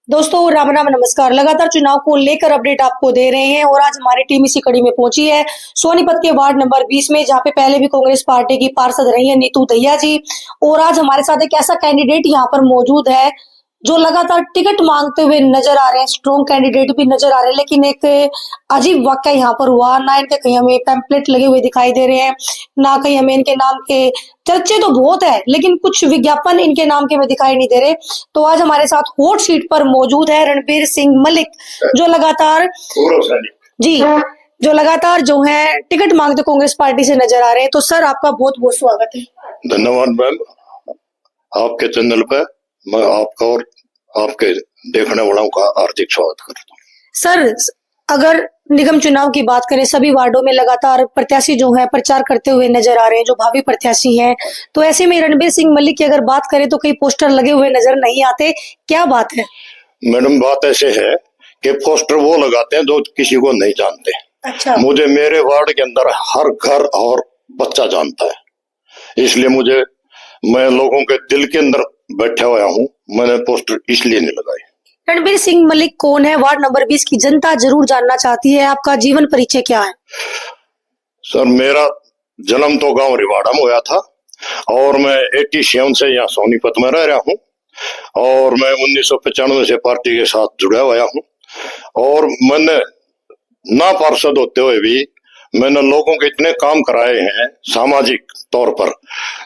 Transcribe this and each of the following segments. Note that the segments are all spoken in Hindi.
दोस्तों राम राम नमस्कार। लगातार चुनाव को लेकर अपडेट आपको दे रहे हैं और आज हमारी टीम इसी कड़ी में पहुंची है सोनीपत के वार्ड नंबर 20 में, जहां पे पहले भी कांग्रेस पार्टी की पार्षद रही है नीतू दहिया जी। और आज हमारे साथ एक ऐसा कैंडिडेट यहां पर मौजूद है जो लगातार टिकट मांगते हुए नजर आ रहे हैं। स्ट्रॉन्ग कैंडिडेट भी नजर आ रहे हैं, लेकिन एक अजीब वाकया यहाँ पर हुआ। ना इनके कहीं हमें पैम्पलेट लगे हुए दिखाई दे रहे हैं, ना कहीं हमें इनके नाम के चर्चे तो बहुत है, लेकिन कुछ विज्ञापन इनके नाम के में दिखाई नहीं दे रहे। तो आज हमारे साथ हॉट सीट पर मौजूद है रणबीर सिंह मलिक, जो लगातार जी जो लगातार जो है टिकट मांगते कांग्रेस पार्टी से नजर आ रहे हैं। तो सर आपका बहुत बहुत स्वागत है। धन्यवाद मैम, आपके चैनल पे मैं आपका और आपके देखने वालों का हार्दिक स्वागत करता हूँ। सर अगर निगम चुनाव की बात करें, सभी वार्डों में लगातार प्रत्याशी जो है प्रचार करते हुए नजर आ रहे हैं, जो भावी प्रत्याशी हैं। तो ऐसे में रणबीर सिंह मलिक की अगर बात करें तो कई पोस्टर लगे हुए नजर नहीं आते, क्या बात है? मैडम बात ऐसे है कि पोस्टर वो लगाते हैं जो किसी को नहीं जानते। अच्छा। मुझे मेरे वार्ड के अंदर हर घर और बच्चा जानता है, इसलिए मैं लोगों के दिल के अंदर बैठा हुआ हूँ। मैंने पोस्टर इसलिए नहीं लगाए। रणबीर सिंह मलिक कौन है? वार्ड नंबर 20 की जनता जरूर जानना चाहती है। आपका जीवन परिचय क्या है? सर मेरा जन्म तो गांव रिवाड़ा में हुआ था और मैं 87 से यहाँ सोनीपत में रह रहा हूँ और मैं 1995 से पार्टी के साथ जुड़ा हुआ हूँ। और मैंने ना पार्षद होते हुए भी मैंने लोगों के इतने काम कराए हैं सामाजिक तौर पर।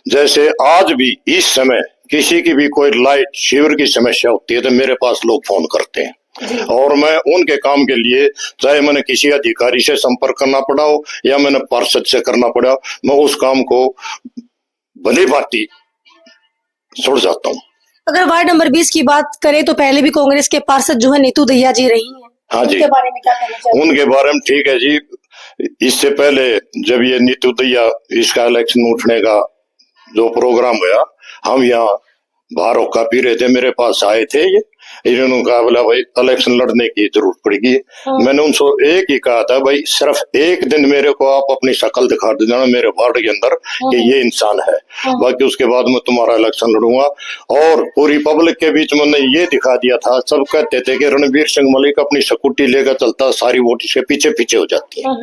जैसे आज भी इस समय किसी की भी कोई लाइट शिविर की समस्या होती है तो मेरे पास लोग फोन करते हैं और मैं उनके काम के लिए, चाहे मैंने किसी अधिकारी से संपर्क करना पड़ा हो या मैंने पार्षद से करना पड़ा, मैं उस काम को भली भांति छोड़ जाता हूँ। अगर वार्ड नंबर 20 की बात करें तो पहले भी कांग्रेस के पार्षद जो है नीतू दहिया जी रही हैं। हाँ जी, उनके बारे में क्या कहना चाहिए? उनके बारे में ठीक है जी। इससे पहले जब ये नीतू दहिया इसका इलेक्शन उठने का जो प्रोग्राम हुआ, हम यहाँ बाहर होका पी रहे थे, मेरे पास आए थे ये। इन्होंने कहा बोला भाई इलेक्शन लड़ने की जरूरत पड़ेगी। मैंने उनसे एक ही कहा था, भाई सिर्फ एक दिन मेरे को आप अपनी शक्ल दिखा देना मेरे वार्ड के अंदर कि ये इंसान है, बाकी उसके बाद मैं तुम्हारा इलेक्शन लड़ूंगा। और पूरी पब्लिक के बीच मैंने ये दिखा दिया था। सब कहते थे कि रणबीर सिंह मलिक अपनी स्कूटी लेकर चलता, सारी वोट इसके पीछे पीछे हो जाती है।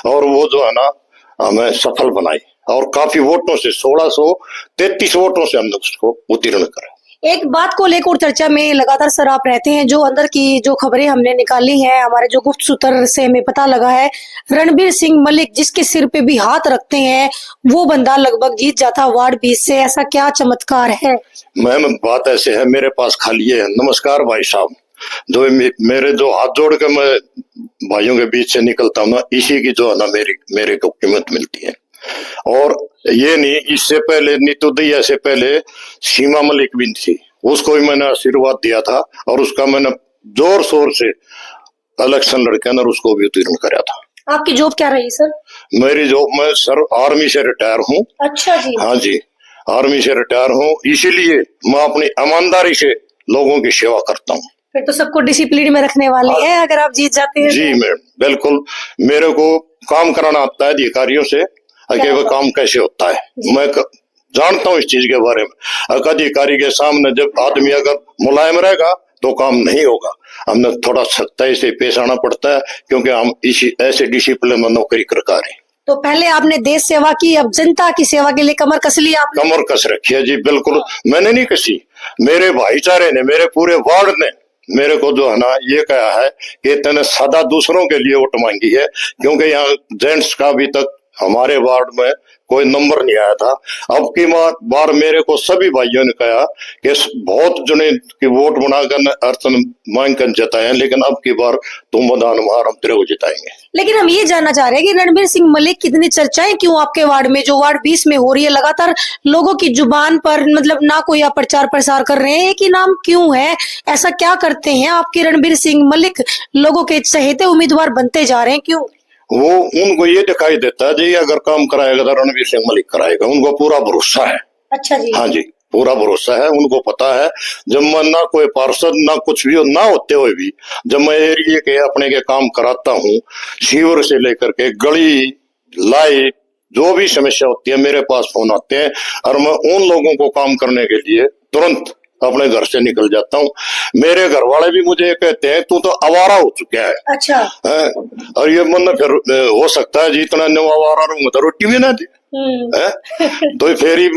और वो जो है ना हमें सफल बनाई और काफी वोटों से 1633 वोटों से हमने उसको उत्तीर्ण करा। एक बात को लेकर चर्चा में लगातार सर आप रहते हैं, जो अंदर की जो खबरें हमने निकाली हैं, हमारे जो गुप्त सूत्र से हमें पता लगा है, रणबीर सिंह मलिक जिसके सिर पे भी हाथ रखते हैं वो बंदा लगभग जीत जाता वार्ड 20 से। ऐसा क्या चमत्कार है? मैम बात ऐसे है, मेरे पास खाली है। नमस्कार भाई साहब, जो मेरे जो हाथ जोड़ के मैं भाइयों के बीच से निकलता हूँ ना, इसी की जो है ना मेरे को कीमत मिलती है। और ये नहीं, इससे पहले नीतू दहिया से पहले सीमा मलिक भी थी, उसको भी मैंने आशीर्वाद दिया था और उसका मैंने जोर शोर से इलेक्शन लड़के अंदर उसको भी उत्तीर्ण कराया था। आपकी जॉब क्या रही सर? मेरी जॉब, मैं सर आर्मी से रिटायर हूँ। अच्छा जी। हाँ जी, आर्मी से रिटायर हूँ, इसीलिए मैं अपनी ईमानदारी से लोगों की सेवा करता हूँ। फिर तो सबको डिसिप्लिन में रखने वाले हैं अगर आप जीत जाते हैं। जी मैम बिल्कुल, मेरे को काम कराना आता है अधिकारियों से कि वह काम कैसे होता है, मैं जानता हूँ इस चीज के बारे में। अधिकारी के सामने जब आदमी अगर मुलायम रहेगा तो काम नहीं होगा। हमने थोड़ा सख्ताई से पेश आना पड़ता है क्योंकि हम इसी ऐसे डिसिप्लिन में नौकरी कर रहे हैं। तो पहले आपने देश सेवा की, अब जनता की सेवा के लिए कमर कस ली आपने? कमर कस रखी है जी, बिल्कुल मैंने नहीं कसी, मेरे भाईचारे ने, मेरे पूरे वार्ड ने मेरे को जो है ना ये कहा है कि तूने सदा दूसरों के लिए वोट मांगी है, क्योंकि यहाँ जेंट्स का अभी तक हमारे वार्ड में कोई नंबर नहीं आया था। अब की बार मेरे को सभी भाइयों ने कहा कि बहुत जने की वोट बनाकर अड़चन मांग कर जिताए, लेकिन अब की बार तुम मैदान मार, हम तेरे को जिताएंगे। लेकिन हम ये जानना चाह रहे हैं कि रणबीर सिंह मलिक कितनी चर्चाएं क्यों आपके वार्ड में, जो वार्ड 20 में हो रही है, लगातार लोगों की जुबान पर, मतलब ना कोई आप प्रचार प्रसार कर रहे हैं, एक ही नाम क्यों है? ऐसा क्या करते हैं आपके रणबीर सिंह मलिक लोगों के चहेते उम्मीदवार बनते जा रहे हैं, क्यों? वो उनको ये दिखाई देता है जी अगर काम कराएगा तो रणबीर सिंह मलिक कराएगा, उनको पूरा भरोसा है। अच्छा जी। हाँ जी, पूरा भरोसा है, उनको पता है। जब मैं ना कोई पार्षद ना कुछ भी ना होते हुए भी जब मैं एरिया के अपने के काम कराता हूँ, शिविर से लेकर के गली लाइट जो भी समस्या होती है मेरे पास फोन आते हैं और मैं उन लोगों को काम करने के लिए तुरंत अपने घर से निकल जाता हूँ। मेरे घर वाले भी मुझे कहते हैं तू तो आवारा हो चुका है। अच्छा। और ये मन फिर हो सकता है जितना नो आवारा रहूंगा तो रोटी भी ना दी। तो फिर ही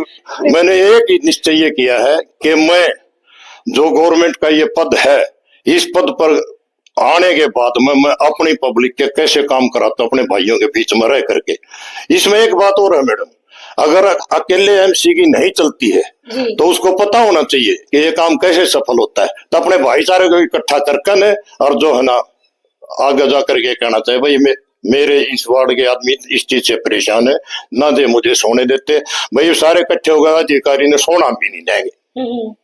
मैंने एक ही निश्चय ये किया है कि मैं जो गवर्नमेंट का ये पद है, इस पद पर आने के बाद मैं अपनी पब्लिक के कैसे काम कराता हूँ अपने भाइयों के बीच में रह करके। इसमें एक बात और है मैडम, अगर अकेले एमसी की नहीं चलती है तो उसको पता होना चाहिए कि ये काम कैसे सफल होता है, तो अपने भाईचारे को इकट्ठा करके और जो है ना आगे जाकर के कहना चाहिए भाई मेरे इस वार्ड के आदमी इस चीज से परेशान है, ना दे मुझे सोने देते, भाई सारे इकट्ठे हो गए अधिकारी ने सोना भी नहीं देंगे।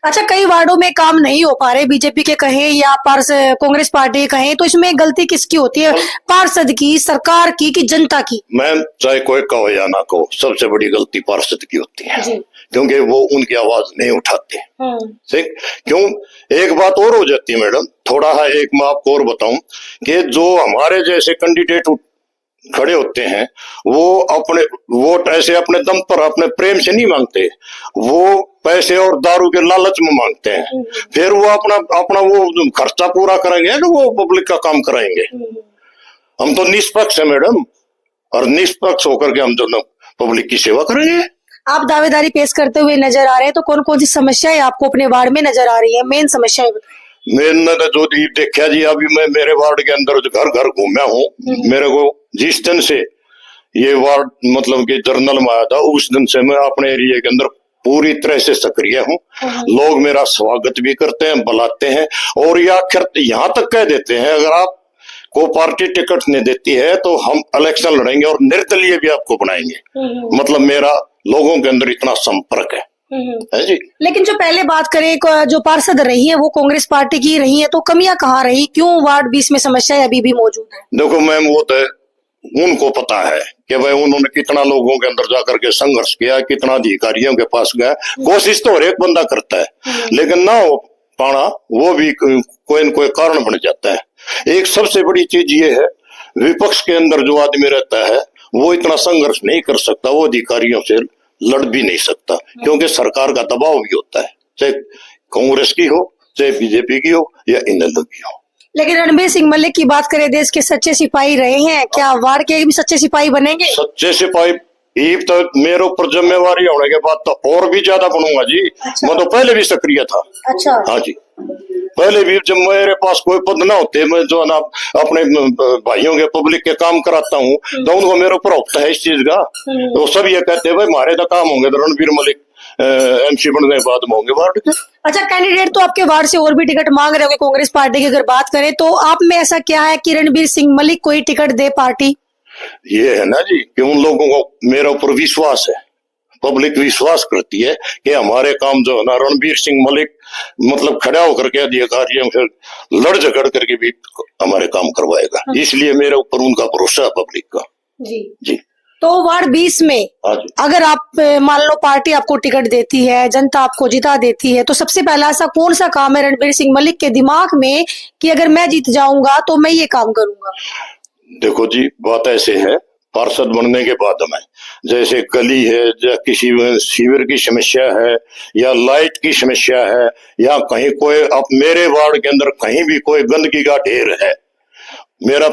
अच्छा, कई वार्डों में काम नहीं हो पा रहे, बीजेपी के कहें या कांग्रेस पार्टी के कहें, तो इसमें गलती किसकी होती है? पार्षद की, सरकार की, कि जनता की? मैम चाहे कोई कहो या ना कहो, सबसे बड़ी गलती पार्षद की होती है क्योंकि वो उनकी आवाज नहीं उठाते। ठीक, क्यों? एक बात और हो जाती है मैडम, थोड़ा है एक मैं आपको और बताऊं कि जो हमारे जैसे कैंडिडेट खड़े होते हैं वो अपने वोट ऐसे अपने दम पर अपने प्रेम से नहीं मांगते, वो पैसे और दारू के लालच में मांगते हैं। फिर वो अपना वो खर्चा पूरा करेंगे तो वो पब्लिक का काम कराएंगे। हम तो निष्पक्ष है मैडम, और निष्पक्ष होकर के हम जो पब्लिक की सेवा करेंगे। आप दावेदारी पेश करते हुए नजर आ रहे हैं, तो कौन कौन सी समस्याएं आपको अपने वार्ड में नजर आ रही है? मेन समस्याएं मैंने जो देखा जी, अभी मैं मेरे वार्ड के अंदर घर घर घूमा हूँ, मेरे को जिस दिन से ये वार्ड मतलब कि जर्नल में आया था उस दिन से मैं अपने एरिया के अंदर पूरी तरह से सक्रिय हूँ। लोग मेरा स्वागत भी करते हैं, बुलाते हैं, और ये आखिर यहाँ तक कह देते हैं अगर आप को पार्टी टिकट नहीं देती है तो हम इलेक्शन लड़ेंगे और निर्दलीय भी आपको बनाएंगे। मतलब मेरा लोगों के अंदर इतना संपर्क है जी। लेकिन जो पहले बात करें, जो पार्षद रही है वो कांग्रेस पार्टी की रही है, तो कमियां कहाँ रही? क्यों वार्ड 20 में समस्याएं अभी भी मौजूद है? देखो मैम, वो तो उनको पता है कि भाई उन्होंने कितना लोगों के अंदर जाकर के संघर्ष किया, कितना अधिकारियों के पास गया। कोशिश तो हर एक बंदा करता है, लेकिन ना हो पाना वो भी कोई न कोई कारण बन जाता है। एक सबसे बड़ी चीज ये है, विपक्ष के अंदर जो आदमी रहता है वो इतना संघर्ष नहीं कर सकता, वो अधिकारियों से लड़ भी नहीं सकता, क्योंकि सरकार का दबाव भी होता है, चाहे कांग्रेस की हो, चाहे बीजेपी की हो या इनेलो की हो। लेकिन रणबीर सिंह मलिक की बात करें, देश के सच्चे सिपाही रहे हैं, क्या वार्ड के भी सच्चे सिपाही बनेंगे? सच्चे सिपाही तो मेरे ऊपर जिम्मेवारी होने के बाद तो और भी ज्यादा बनूंगा जी। अच्छा। मैं तो पहले भी सक्रिय था। अच्छा। हाँ जी, पहले भी जब मेरे पास कोई पद ना होते, मैं जो ना अपने भाइयों के पब्लिक के काम कराता हूँ तो उनको मेरे ऊपर होता है इस चीज का, तो सब ये कहते हैं भाई हमारे तो काम होंगे तो रणबीर मलिक एमसी बनने के बाद में होंगे वार्ड के। अच्छा, कैंडिडेट तो आपके वार्ड से और भी टिकट मांग रहे होंगे कांग्रेस पार्टी की, अगर बात करें तो आप में ऐसा क्या है कि रणबीर सिंह मलिक को ही टिकट दे पार्टी? ये है ना जी कि उन लोगों को मेरे ऊपर विश्वास है, पब्लिक विश्वास करती है कि हमारे काम जो है ना रणबीर सिंह मलिक मतलब खड़ा होकर के अधिकारियों से लड़ झगड़ करके भी हमारे काम करवाएगा। इसलिए मेरे ऊपर उनका भरोसा है पब्लिक का। जी। तो वार्ड 20 में अगर आप मान लो पार्टी आपको टिकट देती है, जनता आपको जिता देती है, तो सबसे पहला ऐसा कौन सा काम है रणबीर सिंह मलिक के दिमाग में कि अगर मैं जीत जाऊंगा तो मैं ये काम करूंगा? देखो जी, बात ऐसे है, पार्षद बनने के बाद में जैसे गली है या किसी सीवर की समस्या है या लाइट की समस्या है या कहीं कोई अब मेरे वार्ड के अंदर कहीं भी कोई गंदगी का ढेर है, मेरा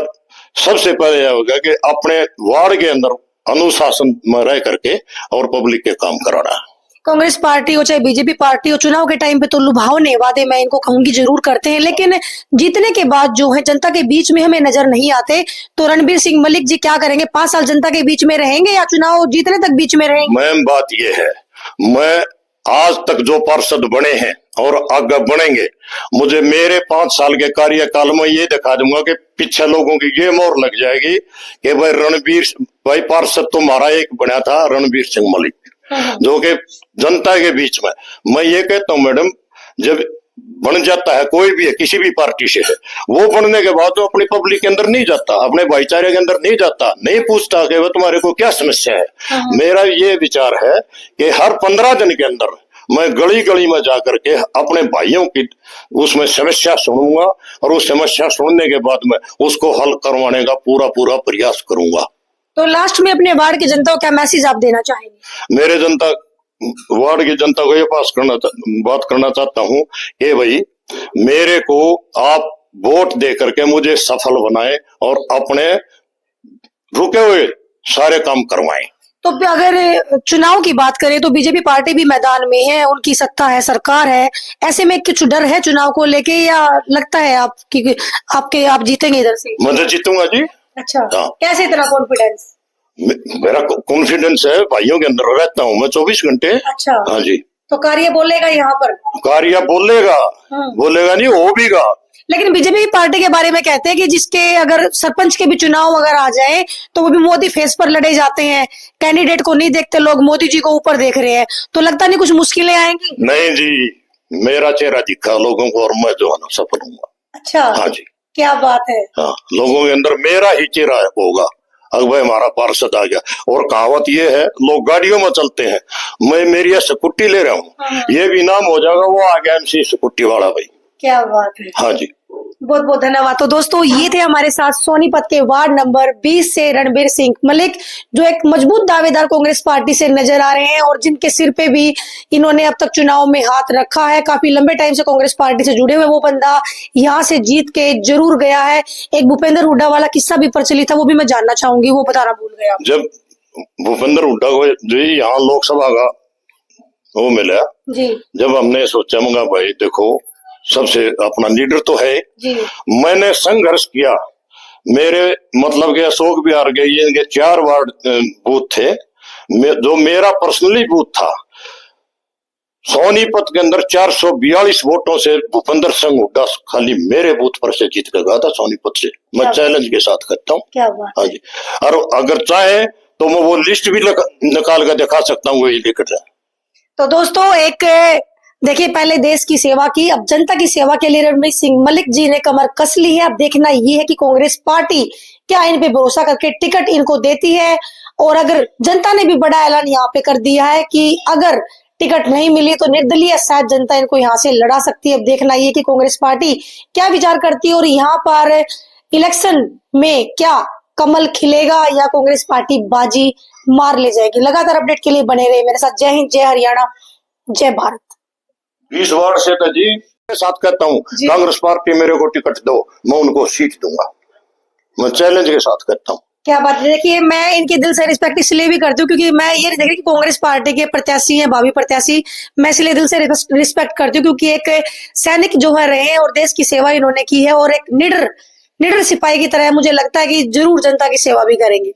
सबसे पहले यह होगा कि अपने वार्ड के अंदर अनुशासन में रह करके और पब्लिक के काम कराना। कांग्रेस पार्टी हो चाहे बीजेपी पार्टी हो, चुनाव के टाइम पे तो लुभावने वादे मैं इनको कहूंगी जरूर करते हैं, लेकिन जीतने के बाद जो है जनता के बीच में हमें नजर नहीं आते। तो रणबीर सिंह मलिक जी क्या करेंगे? 5 साल जनता के बीच में रहेंगे या चुनाव जीतने तक बीच में रहेंगे? मैम बात ये है, मैं आज तक जो पार्षद बने हैं और आगे बढ़ेंगे, मुझे मेरे 5 साल के कार्यकाल में ये दिखा दूंगा कि पीछे लोगों की ये मोहर लग जाएगी कि भाई पार्षद तो हमारा एक बना था रणबीर सिंह मलिक, जो कि जनता के बीच में। मैं ये कहता हूँ मैडम, जब बन जाता है कोई भी है, किसी भी पार्टी से है, वो बनने के बाद तो अपनी पब्लिक के अंदर नहीं जाता, अपने भाईचारे के अंदर नहीं जाता, नहीं पूछता कि वो तुम्हारे को क्या समस्या है। मेरा ये विचार है कि हर 15 दिन के अंदर मैं गली गली में जाकर के अपने भाइयों की उसमें समस्या सुनूंगा और उस समस्या सुनने के बाद में उसको हल करवाने का पूरा प्रयास करूंगा। तो लास्ट में अपने वार्ड की जनता को क्या मैसेज आप देना चाहेंगे? मेरे जनता वार्ड की जनता को ये बात करना चाहता हूँ कि भाई मेरे को आप वोट दे करके मुझे सफल बनाए और अपने रुके हुए सारे काम करवाएं। तो अगर चुनाव की बात करें तो बीजेपी पार्टी भी मैदान में है, उनकी सत्ता है, सरकार है, ऐसे में कुछ डर है चुनाव को लेके या लगता है आप जीतेंगे इधर से? मैं तो जीतूंगा जी। अच्छा, हाँ। कैसे इतना कॉन्फिडेंस? मेरा कॉन्फिडेंस है, भाइयों के अंदर रहता हूँ मैं 24 घंटे। अच्छा, हाँ जी। तो कार्य बोलेगा यहाँ पर? कार्य बोलेगा, बोलेगा नहीं हो भी गा। लेकिन बीजेपी पार्टी के बारे में कहते हैं कि जिसके अगर सरपंच के भी चुनाव अगर आ जाए तो वो भी मोदी फेस पर लड़े जाते हैं, कैंडिडेट को नहीं देखते लोग, मोदी जी को ऊपर देख रहे हैं, तो लगता नहीं कुछ मुश्किलें आएंगी? नहीं जी, मेरा चेहरा दिखा लोगों को और मैं जो है ना सफल हूँगा। अच्छा, हाँ जी, क्या बात है। हाँ, लोगों के अंदर मेरा ही चेहरा होगा। अब भाई हमारा पार्षद आ गया, और कहावत ये है, लोग गाड़ियों में चलते हैं, मैं मेरी स्कूटी ले रहा हूँ, ये भी नाम हो जाएगा वो आ गया MC स्कूटी वाला भाई। क्या बात है। हाँ जी, बहुत बहुत धन्यवाद। तो दोस्तों ये थे हमारे साथ सोनीपत के वार्ड नंबर 20 से रणबीर सिंह मलिक, जो एक मजबूत दावेदार कांग्रेस पार्टी से नजर आ रहे हैं और जिनके सिर पे भी इन्होंने अब तक चुनाव में हाथ रखा है। काफी लंबे टाइम से कांग्रेस पार्टी से जुड़े हुए वो बंदा यहाँ से जीत के जरूर गया है। एक भूपेंद्र हुड्डा वाला किस्सा भी प्रचलित है, वो भी मैं जानना चाहूंगी, वो बताना भूल गया। जब भूपेंद्र हुड्डा को जो यहाँ लोकसभा का वो मिला जी, जब हमने सोचा मंगा भाई देखो सबसे अपना लीडर तो है जी, मैंने संघर्ष किया। मेरे मतलब के अशोक विहार के इनके 4 वार्ड बूथ थे, जो मेरा पर्सनली बूथ था, सोनीपत के अंदर 442 वोटों से भूपेंद्र सिंह हुड्डा खाली मेरे बूथ पर से जीत के गया था सोनीपत से। मैं चैलेंज के साथ करता हूँ। क्या बात। हाँ जी, और अगर चाहे तो मैं वो लिस्ट भी निकाल कर दिखा सकता हूँ, वही लेकर जाए। तो दोस्तों एक देखिए, पहले देश की सेवा की, अब जनता की सेवा के लिए रणबीर सिंह मलिक जी ने कमर कस ली है। अब देखना ये है कि कांग्रेस पार्टी क्या इन पे भरोसा करके टिकट इनको देती है, और अगर जनता ने भी बड़ा ऐलान यहाँ पे कर दिया है कि अगर टिकट नहीं मिली तो निर्दलीय शायद जनता इनको यहाँ से लड़ा सकती है। अब देखना ये कि कांग्रेस पार्टी क्या विचार करती है और यहाँ पर इलेक्शन में क्या कमल खिलेगा या कांग्रेस पार्टी बाजी मार ले जाएगी। लगातार अपडेट के लिए बने रहे मेरे साथ। जय हिंद, जय हरियाणा, जय भारत। 20 वार्ड से तो जी के साथ कहता हूँ, कांग्रेस पार्टी मेरे को टिकट दो, मैं उनको सीट दूंगा। मैं चैलेंज के साथ कहता हूँ। क्या बात है। देखिए, मैं इनके दिल से रिस्पेक्ट इसलिए भी करती हूँ क्योंकि मैं ये देख रही कि कांग्रेस पार्टी के प्रत्याशी हैं, भावी प्रत्याशी, मैं इसलिए दिल से रिस्पेक्ट करती हूँ क्योंकि एक सैनिक जो है रहे हैं और देश की सेवा इन्होंने की है, और एक निडर सिपाही की तरह मुझे लगता है कि जरूर जनता की सेवा भी करेंगे।